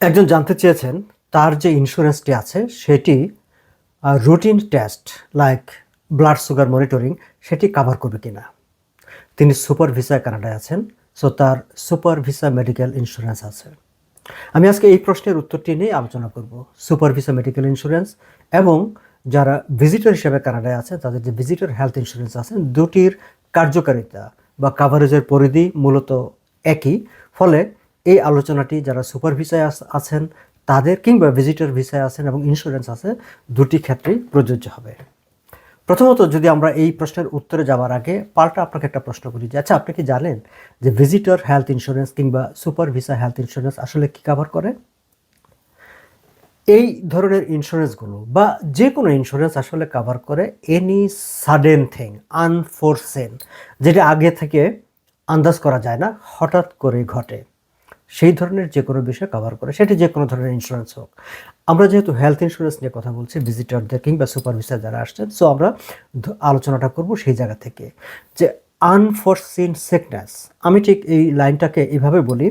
একজন জানতে চেয়েছেন তার যে ইন্স্যুরেন্সটি আছে সেটি routine test like blood sugar monitoring সেটি কভার করবে কিনা। তিনি সুপার ভিসায় কানাডায় আছেন, সো তার সুপার ভিসা মেডিকেল ইন্স্যুরেন্স আছে। আমি আজকে এই প্রশ্নের উত্তরটি নিয়ে আলোচনা করব। সুপার ভিসা মেডিকেল ইন্স্যুরেন্স এবং যারা ভিজিটর হিসেবে কানাডায় আছে তাদের যে ভিজিটর হেলথ ইন্স্যুরেন্স আছে, দুটির কার্যকারিতা বা কাভারেজের পরিধি মূলত একই। ফলে এই আলোচনাটি যারা সুপার ভিসায় আছেন তাদের কিংবা ভিজিটর ভিসায় আছেন এবং ইন্স্যুরেন্স আছে, দুটি ক্ষেত্রেই প্রযোজ্য হবে। প্রথমত, যদি আমরা এই প্রশ্নের উত্তরে যাওয়ার আগে পাল্টা আপনাকে একটা প্রশ্ন করি যে আচ্ছা, আপনি কি জানেন যে ভিজিটর হেলথ ইন্স্যুরেন্স কিংবা সুপার ভিসা হেলথ ইন্স্যুরেন্স আসলে কি কভার করে? এই ধরনের ইন্স্যুরেন্সগুলো বা যে কোনো ইন্স্যুরেন্স আসলে কভার করে এনি সাডেন থিং, আনফোরসেন, যেটা আগে থেকে আন্দাজ করা যায় না, হঠাৎ করে ঘটে, সেই ধরনের যে কোনো বিষয় কভার করে, সেটি যে কোনো ধরনের ইন্স্যুরেন্স হোক। আমরা যেহেতু হেলথ ইন্স্যুরেন্স নিয়ে কথা বলছি ভিজিটরদের কিংবা সুপার ভিসায় যারা আসছেন, সো আমরা আলোচনাটা করব সেই জায়গা থেকে যে আনফোরসিন সিকনেস। আমি ঠিক এই লাইনটাকে এইভাবে বলি,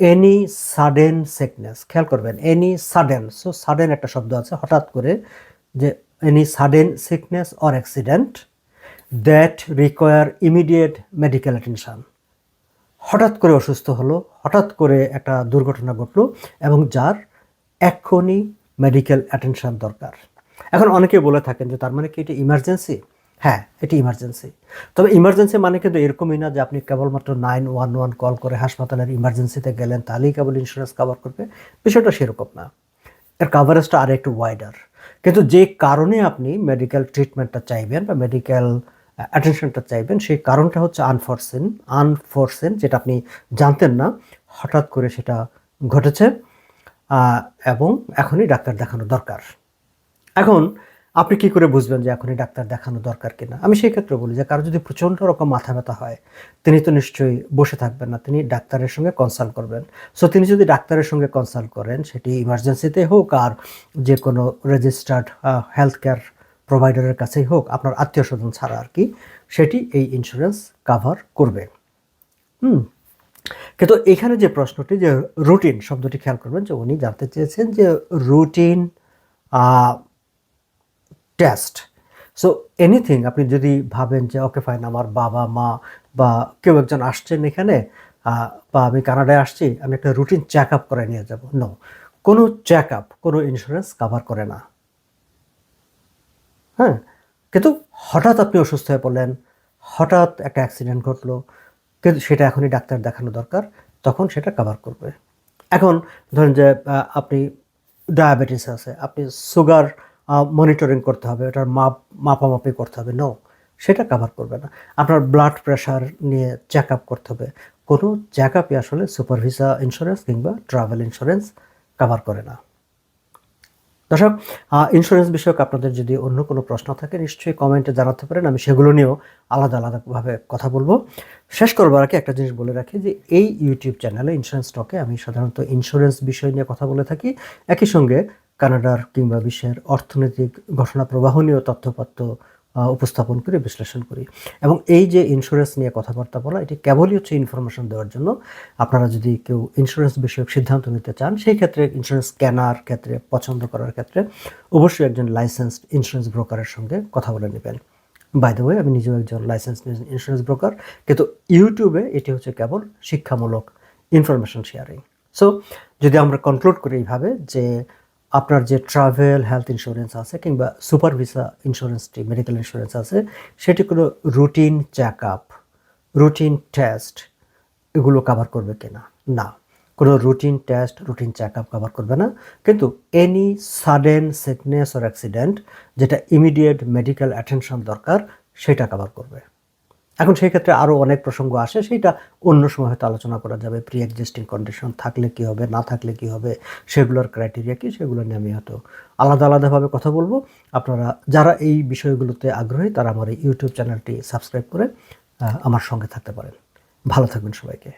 এনি সাডেন সিকনেস। খেয়াল করবেন, এনি সাডেন, সো সাডেন একটা শব্দ আছে, হঠাৎ করে, যে any sudden sickness or accident that require immediate medical attention. হঠাৎ করে অসুস্থ হলো, হঠাৎ করে একটা দুর্ঘটনা ঘটলো এবং যার এক্ষুনি মেডিকেল অ্যাটেনশন দরকার। এখন অনেকে বলে থাকেন যে তার মানে কি এটা ইমার্জেন্সি? হ্যাঁ, এটি ইমার্জেন্সি। তবে ইমার্জেন্সি মানে কিন্তু এরকমই না যে আপনি কেবলমাত্র 911 কল করে হাসপাতালের ইমার্জেন্সিতে গেলেন তাহলেই কেবল ইন্স্যুরেন্স কভার করবে, বিষয়টা সেরকম না। এর কাভারেজটা আর একটু ওয়াইডার। কিন্তু যে কারণে আপনি মেডিকেল ট্রিটমেন্টটা চাইবেন বা মেডিকেল অ্যাটেনশনটা চাইবেন, সেই কারণটা হচ্ছে আনফোরসেন, যেটা আপনি জানতেন না, হঠাৎ করে সেটা ঘটেছে এবং এখনই ডাক্তার দেখানো দরকার। এখন আপনি কি করে বুঝবেন যে এখনই ডাক্তার দেখানো দরকার কিনা? আমি সেই ক্ষেত্রে বলি যে কারো যদি প্রচণ্ড রকম মাথা ব্যথা হয়, তিনি তো নিশ্চয়ই বসে থাকবেন না, তিনি ডাক্তারের সঙ্গে কনসাল্ট করবেন। সো তিনি যদি ডাক্তারের সঙ্গে কনসাল্ট করেন, সেটি ইমার্জেন্সিতে হোক আর যে কোনো রেজিস্টার্ড হেলথ কেয়ার প্রোভাইডারের কাছেই হোক, আপনার আত্মীয় স্বজন ছাড়া আর কি, সেটি এই ইন্স্যুরেন্স কাভার করবে। কিন্তু এখানে যে প্রশ্নটি, যে রুটিন শব্দটি, খেয়াল করবেন যে উনি জানতে চেয়েছেন যে রুটিন টেস্ট। সো এনিথিং, আপনি যদি ভাবেন যে ওকে ফাইন, আমার বাবা মা বা কেউ একজন আসছেন এখানে, বা আমি কানাডায় আসছি, আমি একটা রুটিন চেক আপ করে নিয়ে যাব, নো, কোনো চেক আপ কোনো ইন্স্যুরেন্স কাভার করে না। হ্যাঁ, কিন্তু হঠাৎ আপনি অসুস্থ হয়ে পড়লেন, হঠাৎ একটা অ্যাক্সিডেন্ট ঘটলো, কিন্তু সেটা এখনই ডাক্তার দেখানো দরকার, তখন সেটা কভার করবে। এখন ধরেন যে আপনি ডায়াবেটিস আছে, আপনি সুগার মনিটরিং করতে হবে, ওটার মাপামাপি করতে হবে, নো, সেটা কভার করবে না। আপনার ব্লাড প্রেশার নিয়ে চেক আপ করতে হবে, কোনো চেক আপই আসলে সুপার ভিসা ইন্স্যুরেন্স কিংবা ট্রাভেল ইন্স্যুরেন্স কভার করে না। দর্শক, ইন্স্যুরেন্স বিষয়ক আপনাদের যদি অন্য কোনো প্রশ্ন থাকে নিশ্চয়ই কমেন্টে জানাতে পারেন, আমি সেগুলো নিয়েও আলাদা আলাদাভাবে কথা বলবো। শেষ করবার আগে একটা জিনিস বলে রাখি যে এই ইউটিউব চ্যানেলে ইন্স্যুরেন্স টকে আমি সাধারণত ইন্স্যুরেন্স বিষয় নিয়ে কথা বলে থাকি, একই সঙ্গে কানাডার কিংবা বিশ্বের অর্থনৈতিক ঘটনা প্রবাহ নিয়েও তথ্যপত্র উপস্থাপন করে বিশ্লেষণ করি। এবং এই যে ইন্স্যুরেন্স নিয়ে কথাবার্তা বলা, এটি কেবলই হচ্ছে ইনফরমেশন দেওয়ার জন্য। আপনারা যদি কেউ ইন্স্যুরেন্স বিষয়ক সিদ্ধান্ত নিতে চান, সেই ক্ষেত্রে ইন্স্যুরেন্স কেনার ক্ষেত্রে, পছন্দ করার ক্ষেত্রে অবশ্যই একজন লাইসেন্সড ইন্স্যুরেন্স ব্রোকারের সঙ্গে কথা বলে নেবেন। বাই দ্য ওয়ে, আমি নিজেও একজন লাইসেন্সড ইন্স্যুরেন্স ব্রোকার, কিন্তু ইউটিউবে এটি হচ্ছে কেবল শিক্ষামূলক ইনফরমেশন শেয়ারিং। সো যদি আমরা কনক্লুড করি এইভাবে যে আপনার যে ট্রাভেল হেলথ ইন্স্যুরেন্স আছে কিংবা সুপার ভিসা ইন্স্যুরেন্সটি, মেডিকেল ইন্স্যুরেন্স আছে, সেটি কোনো routine check up, routine test এগুলো কভার করবে কিনা? না, কোনো routine test, routine check up cover করবে না। কিন্তু any sudden sickness or accident যেটা ইমিডিয়েট মেডিকেল অ্যাটেনশন দরকার, সেটা কভার করবে। এখন সেই ক্ষেত্রে আরও অনেক প্রসঙ্গ আসে, সেইটা অন্য সময় হয়তো আলোচনা করা যাবে। প্রি এক্সিস্টিং কন্ডিশন থাকলে কি হবে, না থাকলে কি হবে, সেগুলোর ক্রাইটেরিয়া কি, সেগুলো নিয়ে আমি হয়তো আলাদাভাবে কথা বলবো। আপনারা যারা এই বিষয়গুলোতে আগ্রহী তারা আমার এই ইউটিউব চ্যানেলটি সাবস্ক্রাইব করে আমার সঙ্গে থাকতে পারেন। ভালো থাকবেন সবাইকে।